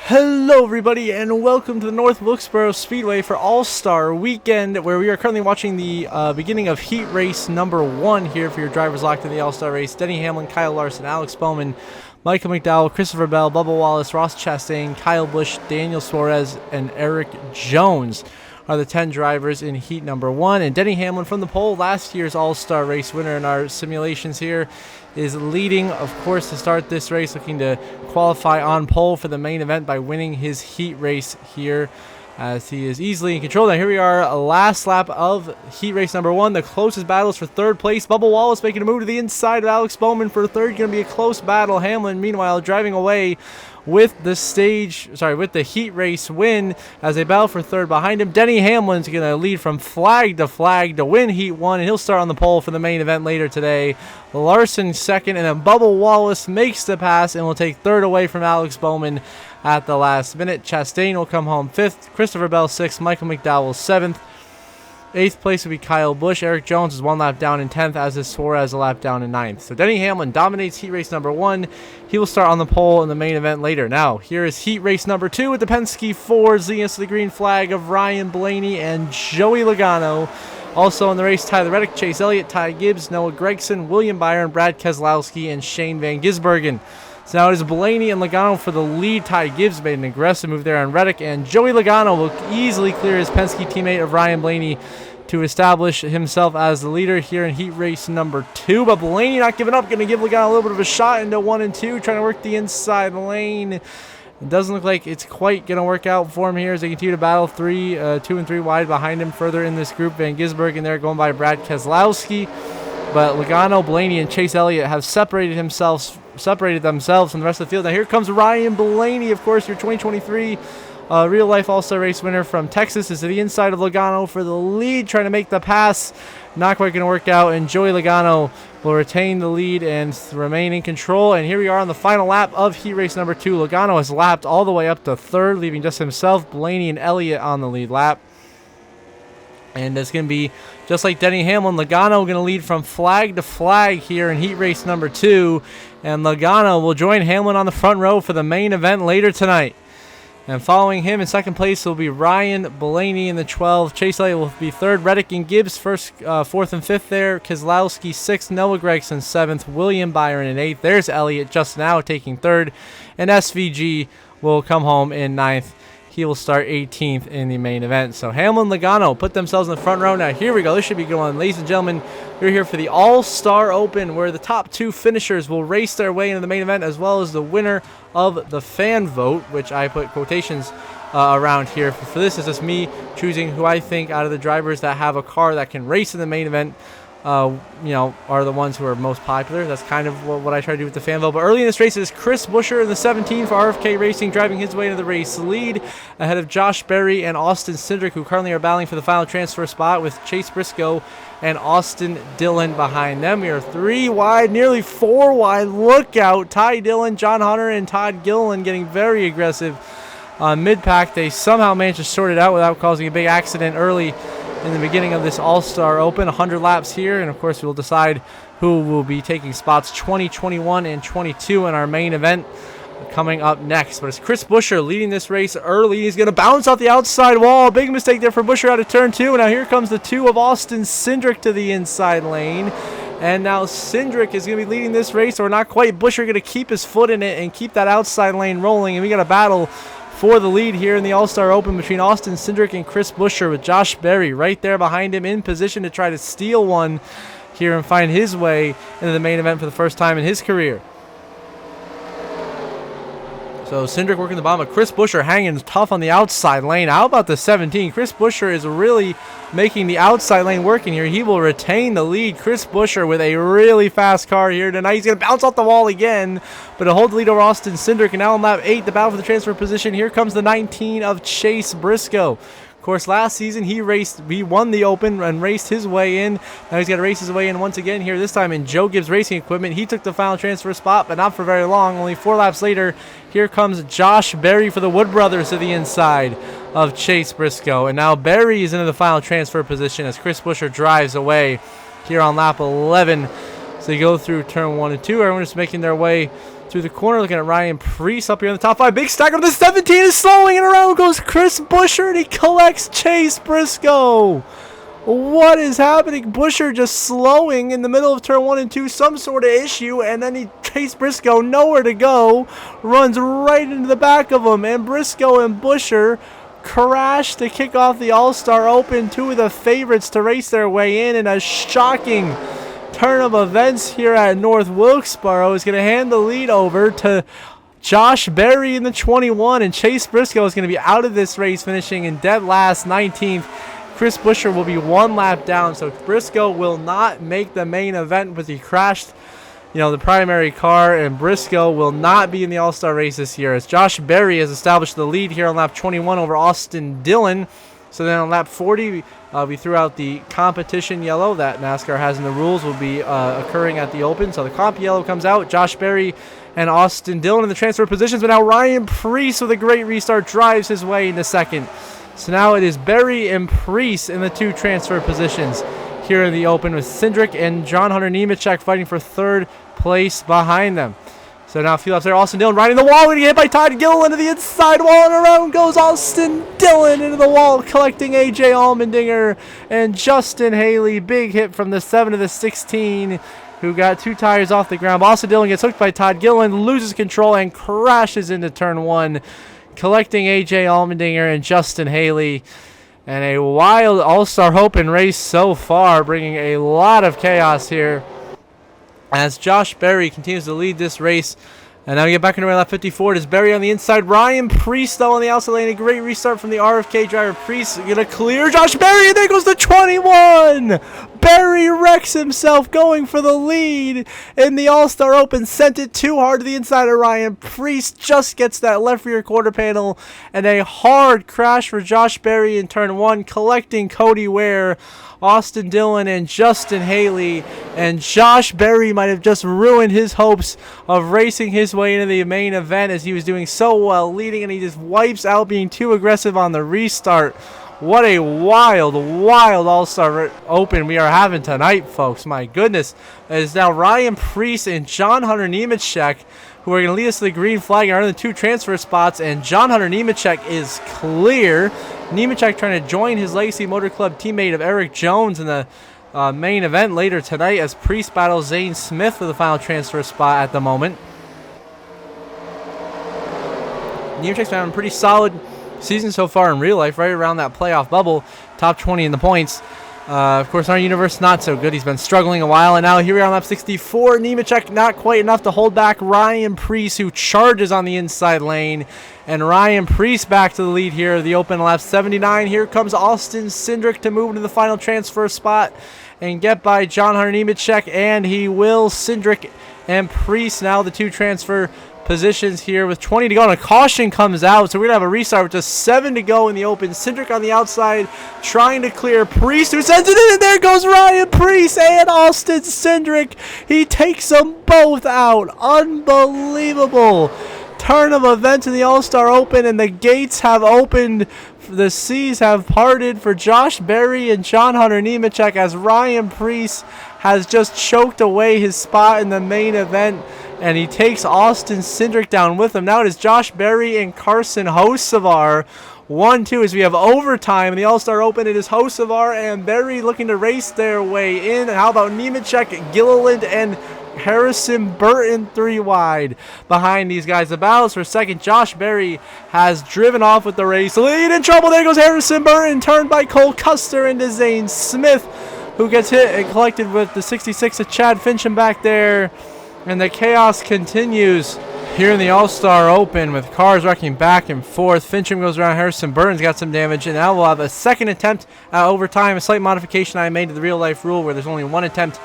Hello everybody and welcome to the North Wilkesboro Speedway for All-Star Weekend, where we are currently watching the beginning of heat race number 1 here for your drivers locked in the All-Star race. Denny Hamlin, Kyle Larson, Alex Bowman, Michael McDowell, Christopher Bell, Bubba Wallace, Ross Chastain, Kyle Busch, Daniel Suarez, and Eric Jones are the 10 drivers in heat number 1. And Denny Hamlin from the pole, last year's All-Star race winner in our simulations here, is leading, of course, to start this race, looking to qualify on pole for the main event by winning his heat race here, as he is easily in control. Now here we are, last lap of heat race number 1. The closest battles for third place. Bubba Wallace making a move to the inside of Alex Bowman for third. Going to be a close battle. Hamlin, meanwhile, driving away with the heat race win as they battle for third behind him. Denny Hamlin's going to lead from flag to win heat 1, and he'll start on the pole for the main event later today. Larson second, and then Bubba Wallace makes the pass and will take third away from Alex Bowman at the last minute. Chastain will come home 5th, Christopher Bell 6th, Michael McDowell 7th. 8th place will be Kyle Busch. Eric Jones is 1 lap down in 10th, as is Suarez a lap down in 9th. So Denny Hamlin dominates heat race number 1. He will start on the pole in the main event later. Now, here is heat race number 2 with the Penske Fords leading us to the green flag of Ryan Blaney and Joey Logano. Also in the race, Tyler Reddick, Chase Elliott, Ty Gibbs, Noah Gragson, William Byron, Brad Keselowski, and Shane Van Gisbergen. So now it is Blaney and Logano for the lead. Ty Gibbs made an aggressive move there on Reddick, and Joey Logano will easily clear his Penske teammate of Ryan Blaney to establish himself as the leader here in heat race number 2. But Blaney not giving up, going to give Logano a little bit of a shot into 1 and 2, trying to work the inside lane. It doesn't look like it's quite going to work out for him here as they continue to battle 2 and 3 wide behind him further in this group. Van Gisbergen there going by Brad Keselowski. But Logano, Blaney, and Chase Elliott have separated themselves from the rest of the field. Now here comes Ryan Blaney, of course, your 2023 real-life All-Star race winner from Texas, is to the inside of Logano for the lead, trying to make the pass. Not quite going to work out, and Joey Logano will retain the lead and remain in control. And here we are on the final lap of heat race number 2. Logano has lapped all the way up to third, leaving just himself, Blaney, and Elliott on the lead lap. And it's going to be just like Denny Hamlin. Logano going to lead from flag to flag here in heat race number 2. And Logano will join Hamlin on the front row for the main event later tonight. And following him in second place will be Ryan Blaney in the 12. Chase Elliott will be third. Reddick and Gibbs first, 4th and 5th there. Keselowski 6th. Noah Gragson 7th. William Byron in 8th. There's Elliott just now taking third. And SVG will come home in 9th. He will start 18th in the main event. So Hamlin, Logano put themselves in the front row. Now here we go. This should be going. Ladies and gentlemen, we're here for the All-Star Open, where the top 2 finishers will race their way into the main event, as well as the winner of the fan vote, which I put quotations around here. For this is just me choosing who I think out of the drivers that have a car that can race in the main event are the ones who are most popular. That's kind of what I try to do with the fan vote. But early in this race, it is Chris Buescher in the 17 for RFK Racing, driving his way into the race lead ahead of Josh Berry and Austin Cindric, who currently are battling for the final transfer spot, with Chase Briscoe and Austin Dillon behind them. We are 3 wide, nearly 4 wide. Look out. Ty Dillon, John Hunter, and Todd Gilliland getting very aggressive on mid-pack. They somehow managed to sort it out without causing a big accident early in the beginning of this All-Star Open. 100 laps here, and of course we'll decide who will be taking spots 20, 21, and 22 in our main event coming up next. But it's Chris Buescher leading this race early. He's going to bounce off the outside wall. Big mistake there for Buescher out of turn 2. And now here comes the 2 of Austin Cindric to the inside lane. And now Cindric is going to be leading this race, or not quite. Buescher going to keep his foot in it and keep that outside lane rolling. And we got a battle for the lead here in the All-Star Open between Austin Cindric and Chris Buescher, with Josh Berry right there behind him in position to try to steal one here and find his way into the main event for the first time in his career. So Cindric working the bottom, but Chris Buescher hanging tough on the outside lane. How about the 17? Chris Buescher is really making the outside lane working here. He will retain the lead. Chris Buescher with a really fast car here tonight. He's going to bounce off the wall again, but to hold the lead over Austin Cindric. And now on lap 8, the battle for the transfer position. Here comes the 19 of Chase Briscoe. Of course, last season he won the Open and raced his way in. Now he's got to race his way in once again here, this time in Joe Gibbs Racing Equipment. He took the final transfer spot, but not for very long. Only 4 laps later, here comes Josh Berry for the Wood Brothers to the inside of Chase Briscoe. And now Berry is into the final transfer position as Chris Buescher drives away here on lap 11. So they go through turn 1 and 2. Everyone just making their way through the corner, looking at Ryan Preece up here in the top 5. Big stack up to 17 is slowing, and around goes Chris Buescher, and he collects Chase Briscoe. What is happening? Buescher just slowing in the middle of turn 1 and 2, some sort of issue, and then Chase Briscoe, nowhere to go, runs right into the back of him, and Briscoe and Buescher crash to kick off the All-Star Open. Two of the favorites to race their way in a shocking turn of events here at North Wilkesboro. Is going to hand the lead over to Josh Berry in the 21, and Chase Briscoe is going to be out of this race, finishing in dead last, 19th. Chris Buescher will be 1 lap down, so Briscoe will not make the main event because he crashed, the primary car, and Briscoe will not be in the All-Star race this year, as Josh Berry has established the lead here on lap 21 over Austin Dillon. So then on lap 40, we threw out the competition yellow that NASCAR has in the rules will be occurring at the Open. So the comp yellow comes out. Josh Berry and Austin Dillon in the transfer positions, but now Ryan Preece with a great restart drives his way into second. So now it is Berry and Preece in the 2 transfer positions here in the Open, with Cindric and John Hunter Nemechek fighting for 3rd place behind them. So now a few laps there, Austin Dillon riding the wall, going to get hit by Todd Gilliland into the inside wall, and around goes Austin Dillon into the wall, collecting AJ Allmendinger and Justin Haley. Big hit from the 7 to the 16, who got 2 tires off the ground. Austin Dillon gets hooked by Todd Gilliland, loses control, and crashes into turn 1, collecting AJ Allmendinger and Justin Haley. And a wild All-Star Open race so far, bringing a lot of chaos here as Josh Berry continues to lead this race. And now we get back into lap 54. It is Berry on the inside. Ryan Preece, though, on the outside lane. A great restart from the RFK driver. Preece going to clear Josh Berry, and there goes the 21. Berry wrecks himself going for the lead in the All-Star Open. Sent it too hard to the inside of Ryan. Preece just gets that left rear quarter panel, and a hard crash for Josh Berry in turn 1, collecting Cody Ware, Austin Dillon, and Justin Haley. And Josh Berry might have just ruined his hopes of racing his way into the main event, as he was doing so well leading, and he just wipes out being too aggressive on the restart. What a wild, wild All-Star Open we are having tonight, folks. My goodness. It is now Ryan Preece and John Hunter Nemechek who are going to lead us to the green flag and are in the 2 transfer spots, and John Hunter Nemechek is clear. Nemechek trying to join his Legacy Motor Club teammate of Eric Jones in the main event later tonight, as Preece battles Zane Smith for the final transfer spot at the moment. Nemechek's been having a pretty solid season so far in real life, right around that playoff bubble, top 20 in the points. Of course, in our universe, not so good. He's been struggling a while, and now here we are on lap 64. Nemechek not quite enough to hold back Ryan Preece, who charges on the inside lane. And Ryan Preece back to the lead here, the Open lap 79. Here comes Austin Cindric to move into the final transfer spot and get by John Hunter Nemechek, and he will. Cindric and Preece now the 2 transfer positions here with 20 to go, and a caution comes out, so we're gonna have a restart with just 7 to go in the Open. Cindric on the outside trying to clear Preece, who sends it in, and there goes Ryan Preece and Austin Cindric. He takes them both out. Unbelievable turn of events in the All-Star Open, and the gates have opened, the seas have parted for Josh Berry and John Hunter Nemechek, as Ryan Preece has just choked away his spot in the main event, and he takes Austin Cindric down with him. Now it is Josh Berry and Carson Hocevar. 1-2 as we have overtime in the All-Star Open. It is Hocevar and Berry looking to race their way in. And how about Nemechek, Gilliland, and Harrison Burton 3 wide behind these guys. The battles for second. Josh Berry has driven off with the race lead. In trouble. There goes Harrison Burton, turned by Cole Custer into Zane Smith, who gets hit and collected with the 66 of Chad Fincham back there. And the chaos continues here in the All-Star Open with cars wrecking back and forth. Fincham goes around. Harrison Burton's got some damage. And now we'll have a second attempt at overtime. A slight modification I made to the real-life rule where there's only 1 attempt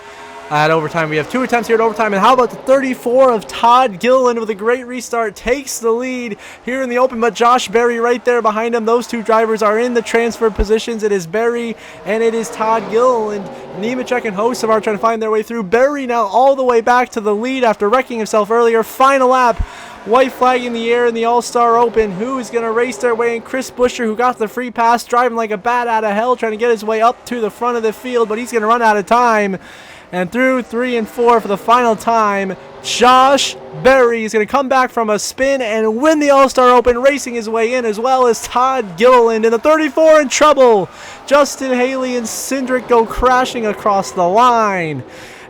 at overtime. We have 2 attempts here at overtime. And how about the 34 of Todd Gilliland with a great restart takes the lead here in the Open, but Josh Berry right there behind him. Those 2 drivers are in the transfer positions. It is Berry and it is Todd Gilliland. Nemechek and Hocevar trying to find their way through. Berry now all the way back to the lead after wrecking himself earlier. Final lap. White flag in the air in the All-Star Open. Who is going to race their way in? Chris Buescher, who got the free pass, driving like a bat out of hell, trying to get his way up to the front of the field, but he's going to run out of time. And through 3 and 4 for the final time, Josh Berry is going to come back from a spin and win the All-Star Open, racing his way in, as well as Todd Gilliland in the 34 in trouble. Justin Haley and Cindric go crashing across the line.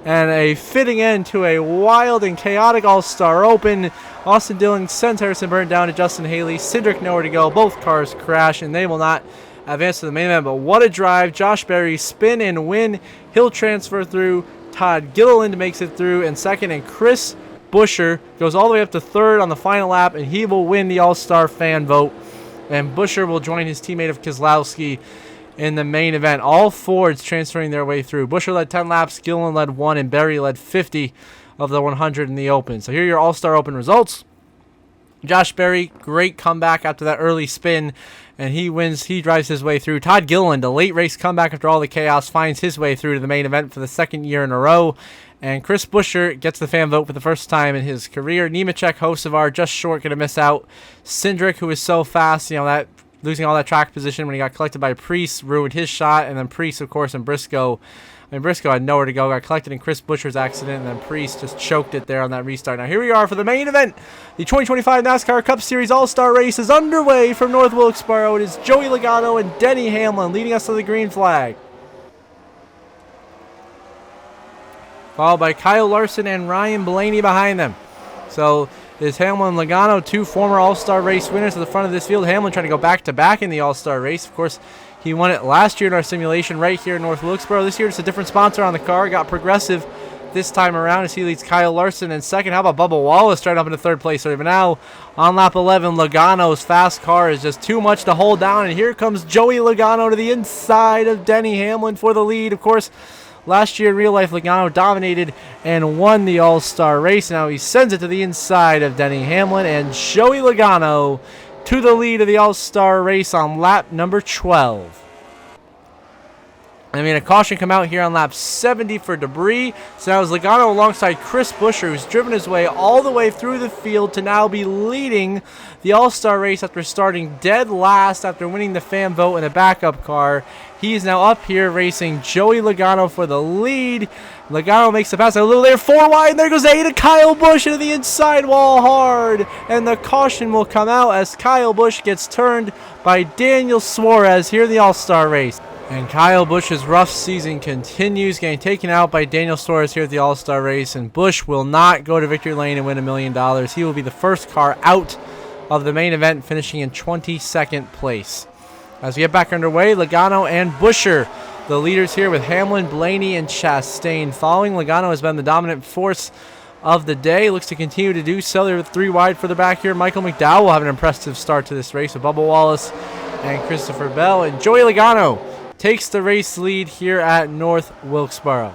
And a fitting end to a wild and chaotic All-Star Open. Austin Dillon sends Harrison Burton down to Justin Haley. Cindric nowhere to go. Both cars crash, and they will not advance to the main event. But what a drive. Josh Berry spin and win. He'll transfer through. Todd Gilliland makes it through in second, and Chris Buescher goes all the way up to third on the final lap, and he will win the All-Star fan vote. And Buescher will join his teammate of Keselowski in the main event. All Fords transferring their way through. Buescher led 10 laps, Gilliland led 1, and Berry led 50 of the 100 in the Open. So here are your All-Star Open results. Josh Berry, great comeback after that early spin, and he wins. He drives his way through. Todd Gilliland, a late race comeback after all the chaos, finds his way through to the main event for the second year in a row. And Chris Buescher gets the fan vote for the first time in his career. Nemechek, Hocevar, just short, going to miss out. Cindric, who is so fast, that losing all that track position when he got collected by Priest, ruined his shot. And then Priest, of course, and Briscoe. Briscoe had nowhere to go, got collected in Chris Buescher's accident, and then Priest just choked it there on that restart. Now here we are for the main event. The 2025 NASCAR Cup Series All-Star Race is underway from North Wilkesboro. It is Joey Logano and Denny Hamlin leading us to the green flag, followed by Kyle Larson and Ryan Blaney behind them. So it is Hamlin and Logano, two former All-Star Race winners at the front of this field. Hamlin trying to go back-to-back in the All-Star Race. Of course, he won it last year in our simulation right here in North Wilkesboro. This year it's a different sponsor on the car. Got Progressive this time around as he leads Kyle Larson in second. How about Bubba Wallace right up into third place? But now on lap 11, Logano's fast car is just too much to hold down. And here comes Joey Logano to the inside of Denny Hamlin for the lead. Of course, last year in real life, Logano dominated and won the All-Star Race. Now he sends it to the inside of Denny Hamlin, and Joey Logano to the lead of the All-Star Race on lap number 12. A caution come out here on lap 70 for debris. So now it's Logano alongside Chris Buescher, who's driven his way all the way through the field to now be leading the All-Star Race after starting dead last after winning the fan vote in a backup car. He is now up here racing Joey Logano for the lead. Logano makes the pass a little later, 4 wide, and there goes A to Kyle Busch into the inside wall hard. And the caution will come out as Kyle Busch gets turned by Daniel Suarez here in the All-Star Race. And Kyle Busch's rough season continues, getting taken out by Daniel Suarez here at the All-Star Race. And Busch will not go to victory lane and win $1 million. He will be the first car out of the main event, finishing in 22nd place. As we get back underway, Logano and Buescher, the leaders here with Hamlin, Blaney, and Chastain following. Logano has been the dominant force of the day. Looks to continue to do so. They're 3 wide for the back here. Michael McDowell will have an impressive start to this race with Bubba Wallace and Christopher Bell. And Joey Logano takes the race lead here at North Wilkesboro.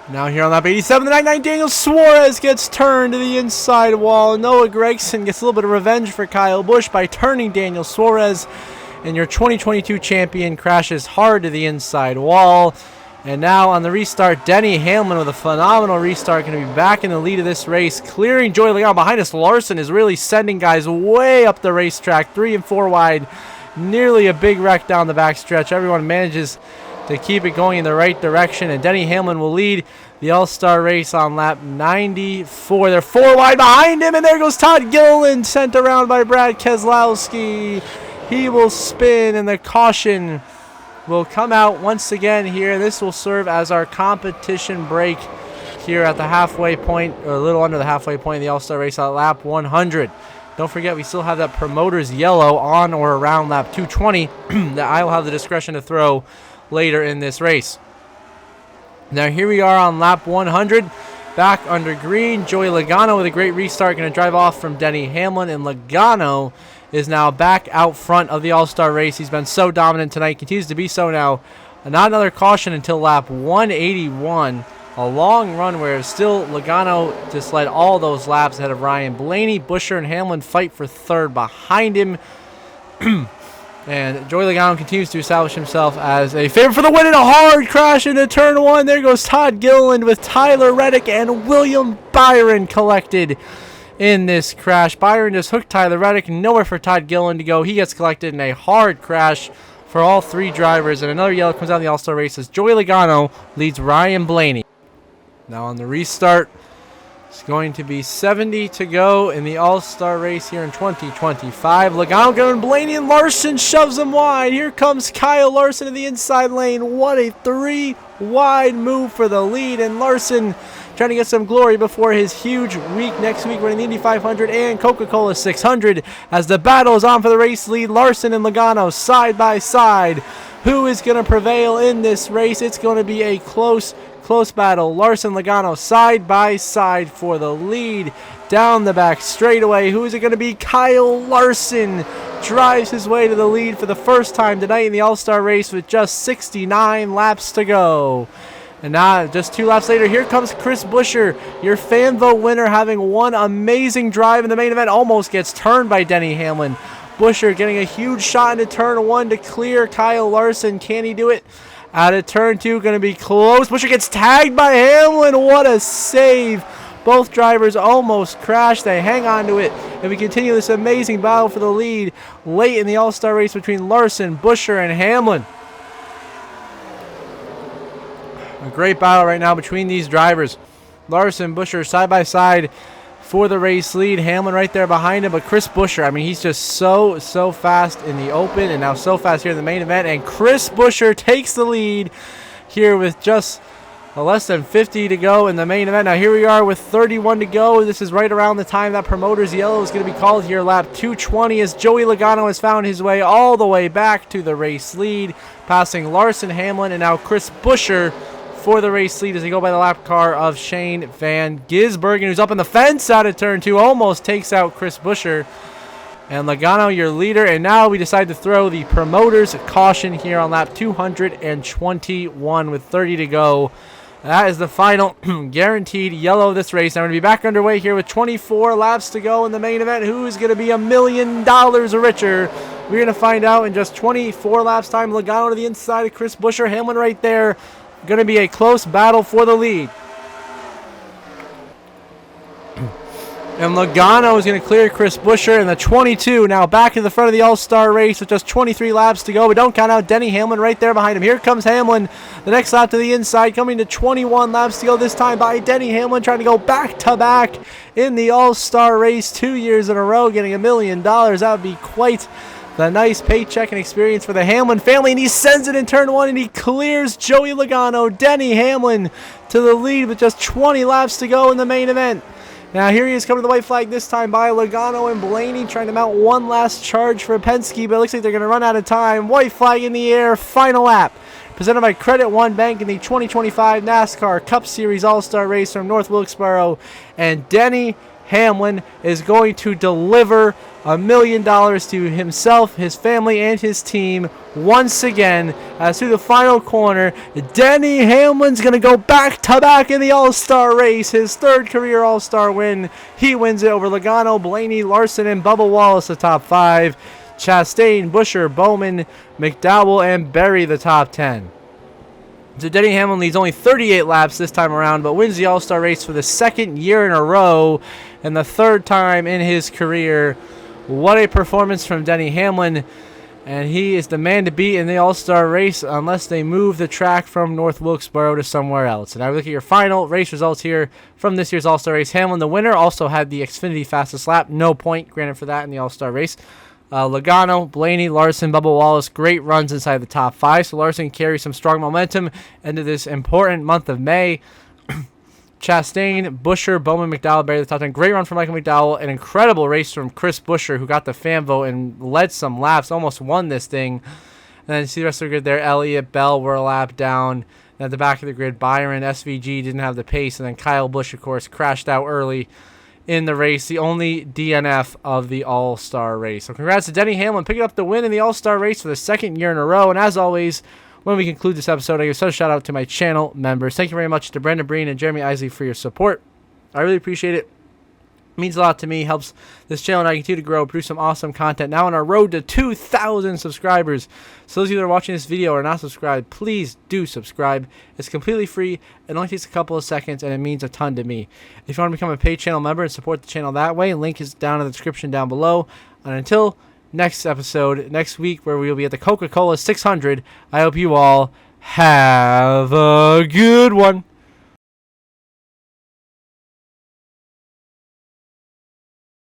Now here on lap 87, the 99, Daniel Suarez gets turned to the inside wall. Noah Gragson gets a little bit of revenge for Kyle Busch by turning Daniel Suarez. And your 2022 champion crashes hard to the inside wall. And now on the restart, Denny Hamlin with a phenomenal restart, going to be back in the lead of this race, clearing Joey Logano. Behind us, Larson is really sending guys way up the racetrack, 3 and 4 wide. Nearly a big wreck down the backstretch. Everyone manages to keep it going in the right direction, and Denny Hamlin will lead the All-Star Race on lap 94. They're 4 wide behind him, and there goes Todd Gilliland, sent around by Brad Keselowski. He will spin, and the caution will come out once again here. This will serve as our competition break here at the halfway point, or a little under the halfway point of the All-Star Race at lap 100. Don't forget, we still have that promoter's yellow on or around lap 220 that I will have the discretion to throw later in this race. Now here we are on lap 100, back under green. Joey Logano with a great restart, going to drive off from Denny Hamlin, and Logano is now back out front of the All-Star Race. He's been so dominant tonight, continues to be so now. Not another caution until lap 181. A long run where still Logano just led all those laps ahead of Ryan Blaney. Buescher and Hamlin fight for third behind him. And Joey Logano continues to establish himself as a favorite for the win in a hard crash into turn 1. There goes Todd Gilliland with Tyler Reddick and William Byron collected in this crash. Byron just hooked Tyler Reddick, nowhere for Todd Gilliland to go. He gets collected in a hard crash for all 3 drivers. And another yellow comes out of the All-Star Race as Joey Logano leads Ryan Blaney. Now on the restart, it's going to be 70 to go in the All-Star race here in 2025. Logano going Blaney, and Larson shoves him wide. Here comes Kyle Larson in the inside lane. What a 3-wide move for the lead, and Larson trying to get some glory before his huge week next week running the Indy 500 and Coca-Cola 600 as the battle is on for the race lead. Larson and Logano side by side. Who is going to prevail in this race? It's going to be a close battle. Larson, Logano side by side for the lead. Down the back straightaway. Who is it going to be? Kyle Larson drives his way to the lead for the first time tonight in the All-Star race with just 69 laps to go. And now, just 2 laps later, here comes Chris Buescher, your fan vote winner, having one amazing drive in the main event. Almost gets turned by Denny Hamlin. Buescher getting a huge shot into turn 1 to clear Kyle Larson. Can he do it? Out of turn 2, going to be close. Buescher gets tagged by Hamlin. What a save. Both drivers almost crashed. They hang on to it. And we continue this amazing battle for the lead late in the All-Star race between Larson, Buescher, and Hamlin. A great battle right now between these drivers. Larson, Buescher side by side for the race lead. Hamlin right there behind him, but Chris Buescher, I mean, he's just so fast in the open and now so fast here in the main event. And Chris Buescher takes the lead here with just less than 50 to go in the main event. Now here we are with 31 to go. This is right around the time that promoter's yellow is going to be called here. Lap 220 as Joey Logano has found his way all the way back to the race lead, passing Larson, Hamlin, and now Chris Buescher for the race lead as they go by the lap car of Shane Van Gisbergen, who's up in the fence out of turn 2, almost takes out Chris Buescher. And Logano, your leader. And now we decide to throw the promoter's caution here on lap 221 with 30 to go. That is the final guaranteed yellow of this race. Now we're going to be back underway here with 24 laps to go in the main event. Who is going to be $1 million richer? We're going to find out in just 24 laps time. Logano to the inside of Chris Buescher. Hamlin right there. Going to be a close battle for the lead. And Logano is going to clear Chris Buescher in the 22. Now back to the front of the All-Star race with just 23 laps to go. But don't count out Denny Hamlin right there behind him. Here comes Hamlin. The next lap to the inside, coming to 21 laps to go this time by Denny Hamlin, trying to go back-to-back in the All-Star race 2 years in a row, getting $1 million. That would be quite the nice paycheck and experience for the Hamlin family. And he sends it in turn 1, and he clears Joey Logano. Denny Hamlin to the lead with just 20 laps to go in the main event. Now here he is coming to the white flag this time by Logano and Blaney, trying to mount one last charge for Penske, but it looks like they're going to run out of time. White flag in the air, final lap. Presented by Credit One Bank in the 2025 NASCAR Cup Series All-Star Race from North Wilkesboro. And Denny Hamlin is going to deliver $1 million to himself, his family, and his team once again. As through the final corner, Denny Hamlin's going to go back-to-back in the All-Star race, his third career All-Star win. He wins it over Logano, Blaney, Larson, and Bubba Wallace, the top 5. Chastain, Buescher, Bowman, McDowell, and Berry, the top 10. So Denny Hamlin leads only 38 laps this time around, but wins the All-Star race for the second year in a row and the third time in his career. What a performance from Denny Hamlin, and he is the man to beat in the All-Star race unless they move the track from North Wilkesboro to somewhere else. And I look at your final race results here from this year's All-Star race. Hamlin, the winner, also had the Xfinity fastest lap. No point granted for that in the All-Star race. Logano, Blaney, Larson, Bubba Wallace, great runs inside the top 5. So Larson carries some strong momentum into this important month of May. Chastain, Buescher, Bowman, McDowell, Berry, the top 10. Great run from Michael McDowell. An incredible race from Chris Buescher, who got the fan vote and led some laps, almost won this thing. And then you see the rest of the grid there. Elliott, Bell were a lap down. And at the back of the grid, Byron, SVG didn't have the pace. And then Kyle Busch, of course, crashed out early in the race, the only DNF of the All-Star race. So congrats to Denny Hamlin picking up the win in the All-Star race for the second year in a row. And as always, when we conclude this episode, I give a special shout out to my channel members. Thank you very much to Brendan Breen and Jeremy Isley for your support. I really appreciate it. It means a lot to me, helps this channel and I continue to grow, produce some awesome content. Now on our road to 2,000 subscribers. So those of you that are watching this video or not subscribed, please do subscribe. It's completely free. It only takes a couple of seconds, and it means a ton to me. If you want to become a paid channel member and support the channel that way, link is down in the description down below. And until next episode, next week, where we will be at the Coca-Cola 600, I hope you all have a good one.